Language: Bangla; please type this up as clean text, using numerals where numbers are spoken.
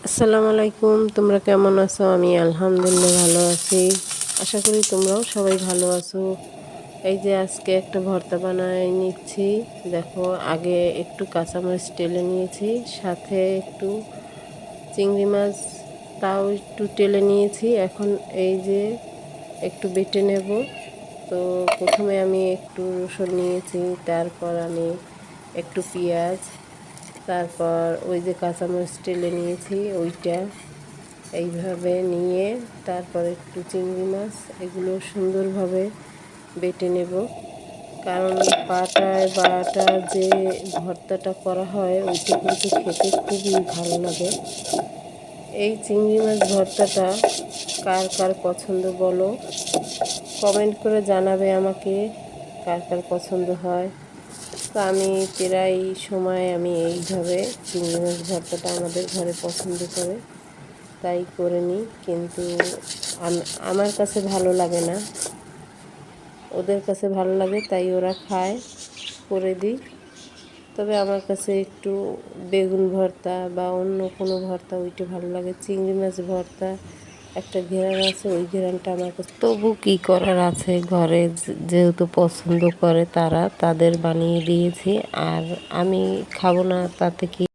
আসসালামু আলাইকুম, তোমরা কেমন আছো? আমি আলহামদুলিল্লাহ ভালো আছি। আশা করি তোমরাও সবাই ভালো আছো। এই যে আজকে একটা ভর্তা বানায় নিচ্ছি। দেখো, আগে একটু কাঁচামরিচ টেলে নিয়েছি, সাথে একটু চিংড়ি মাছ তাও একটু টেলে নিয়েছি। এখন এই যে একটু বেটে নেব। তো প্রথমে আমি একটু রসুন নিয়েছি, তারপর আমি একটু পেঁয়াজ, তারপর ওই যে কাঁচামরিচ টেলে নিয়েছি ওইটা, এইভাবে নিয়ে তারপর একটু চিংড়ি মাছ, এগুলো সুন্দরভাবে বেটে নেব। কারণ বাটা যে ভর্তাটা করা হয় ওইটা কিন্তু খেতে খুবই ভালো লাগে। এই চিংড়ি মাছ ভর্তাটা কার কার পছন্দ বলো, কমেন্ট করে জানাবে আমাকে কার কার পছন্দ হয়। তো আমি প্রায় সময় আমি এইভাবে চিংড়ি মাছ ভর্তাটা আমাদের ঘরে পছন্দ করে তাই করে নিই, কিন্তু আমার কাছে ভালো লাগে না, ওদের কাছে ভালো লাগে তাই ওরা খায়, করে দিই। তবে আমার কাছে একটু বেগুন ভর্তা বা অন্য কোনো ভর্তা ওইটা ভালো লাগে। চিংড়ি মাছ ভর্তা একটা ঘেরান আছে, ওই ঘেরানটা আমার কাছে, তবু কী করার আছে, ঘরে যেহেতু পছন্দ করে তারা, তাদের বানিয়ে দিয়েছি। আর আমি খাবো না তাতে কি।